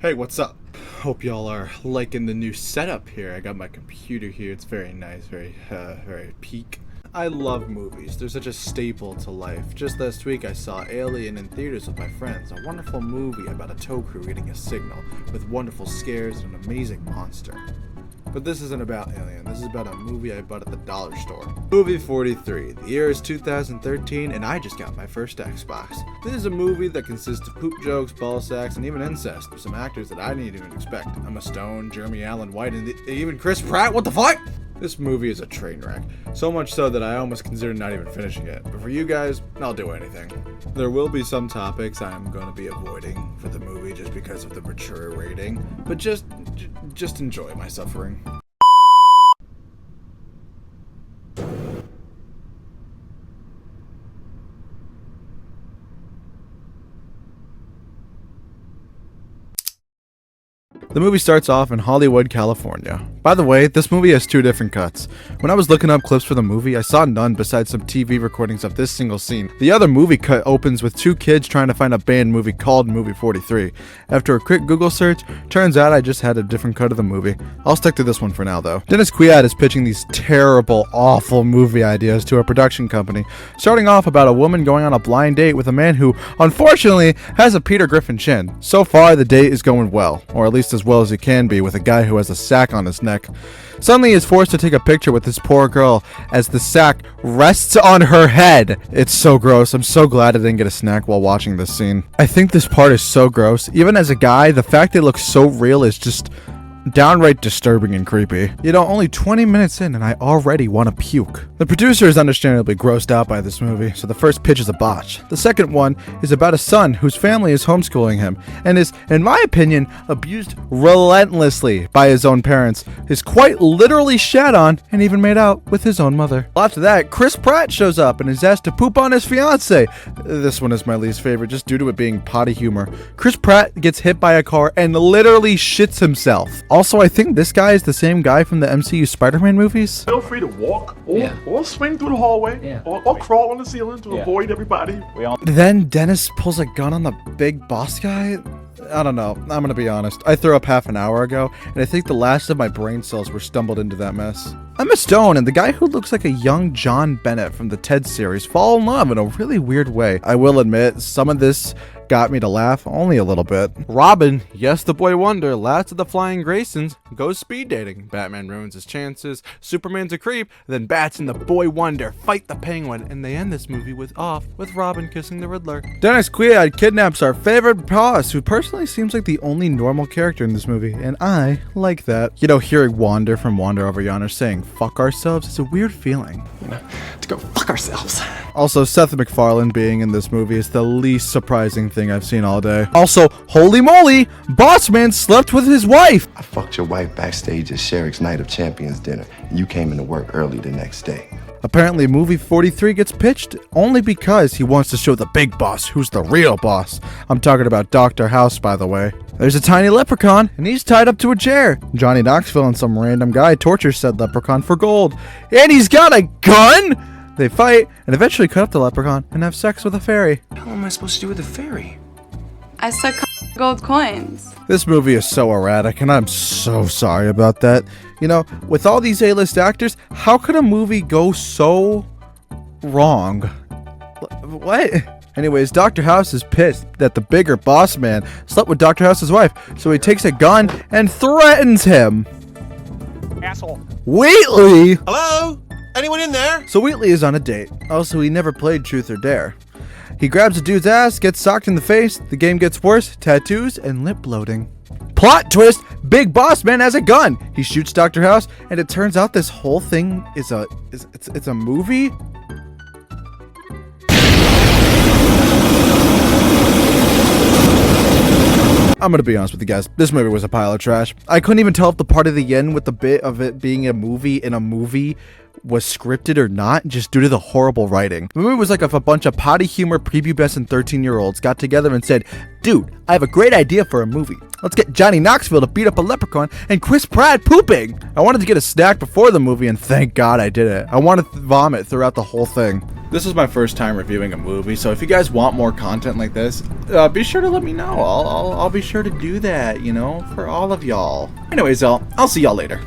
Hey, what's up? Hope y'all are liking the new setup here. I got my computer here. It's very nice, very peak. I love movies. They're such a staple to life. Just last week I saw Alien in theaters with my friends, a wonderful movie about a tow crew getting a signal, with wonderful scares and an amazing monster. But this isn't about Alien. This is about a movie I bought at the dollar store. Movie 43. The year is 2013, and I just got my first Xbox. This is a movie that consists of poop jokes, ball sacks, and even incest with some actors that I didn't even expect. Emma Stone, Jeremy Allen White, and even Chris Pratt. What the fuck? This movie is a train wreck. So much so that I almost considered not even finishing it. But for you guys, I'll do anything. There will be some topics I'm going to be avoiding for the movie just because of the mature rating. But just enjoy my suffering. The movie starts off in Hollywood, California. By the way, this movie has two different cuts. When I was looking up clips for the movie, I saw none besides some TV recordings of this single scene. The other movie cut opens with two kids trying to find a banned movie called Movie 43. After a quick Google search, turns out I just had a different cut of the movie. I'll stick to this one for now though. Dennis Quaid is pitching these terrible, awful movie ideas to a production company, starting off about a woman going on a blind date with a man who, unfortunately, has a Peter Griffin chin. So far, the date is going well, or at least as well as it can be with a guy who has a sack on his neck. Suddenly he is forced to take a picture with this poor girl as the sack rests on her head. It's so gross. I'm so glad I didn't get a snack while watching this scene. I think this part is so gross. Even as a guy, the fact they look so real is just downright disturbing and creepy. You know, only 20 minutes in and I already want to puke. The producer is understandably grossed out by this movie, so the first pitch is a botch. The second one is about a son whose family is homeschooling him and is, in my opinion, abused relentlessly by his own parents, is quite literally shat on and even made out with his own mother. After that, Chris Pratt shows up and is asked to poop on his fiance. This one is my least favorite just due to it being potty humor. Chris Pratt gets hit by a car and literally shits himself. Also, I think this guy is the same guy from the MCU Spider-Man movies. Feel free to walk or swing through the hallway or crawl on the ceiling to avoid everybody. Then Dennis pulls a gun on the big boss guy. I don't know. I'm gonna be honest. I threw up half an hour ago, and I think the last of my brain cells were stumbled into that mess. Emma Stone and the guy who looks like a young John Bennett from the Ted series fall in love in a really weird way. I will admit, some of this got me to laugh only a little bit. Robin, yes, the boy wonder, last of the Flying Graysons, goes speed dating. Batman ruins his chances, Superman's a creep, then Bats and the boy wonder fight the Penguin, and they end this movie with Robin kissing the Riddler. Dennis Quaid kidnaps our favorite boss, who personally seems like the only normal character in this movie, and I like that. You know, hearing Wander from Wander Over Yonder saying fuck ourselves is a weird feeling. You know, to go fuck ourselves. Also, Seth MacFarlane being in this movie is the least surprising thing I've seen all day. Also, holy moly, Boss Man slept with his wife. I fucked your wife backstage at Sherrick's Night of Champions dinner, and you came into work early the next day. Apparently, movie 43 gets pitched only because he wants to show the big boss who's the real boss. I'm talking about Dr. House, by the way. There's a tiny leprechaun, and he's tied up to a chair. Johnny Knoxville and some random guy torture said leprechaun for gold. And he's got a gun! They fight, and eventually cut up the leprechaun and have sex with a fairy. What the hell am I supposed to do with a fairy? I suck gold coins. This movie is so erratic, and I'm so sorry about that. You know, with all these A-list actors, how could a movie go so wrong? What? Anyways, Dr. House is pissed that the bigger boss man slept with Dr. House's wife, so he takes a gun and threatens him. Asshole. Wheatley! Hello? Anyone in there? So Wheatley is on a date. Also, he never played Truth or Dare. He grabs a dude's ass, gets socked in the face, the game gets worse, tattoos, and lip bloating. Plot twist, Big Boss Man has a gun. He shoots Dr. House, and it turns out this whole thing is a movie? I'm gonna be honest with you guys, this movie was a pile of trash. I couldn't even tell if the part of the end with the bit of it being a movie in a movie was scripted or not, just due to the horrible writing. The movie was like if a bunch of potty humor prepubescent 13-year-olds got together and said, dude, I have a great idea for a movie. Let's get Johnny Knoxville to beat up a leprechaun and Chris Pratt pooping. I wanted to get a snack before the movie, and thank God I did it. I wanted to vomit throughout the whole thing. This is my first time reviewing a movie, so if you guys want more content like this, be sure to let me know. I'll be sure to do that, you know, for all of y'all. Anyways, I'll see y'all later.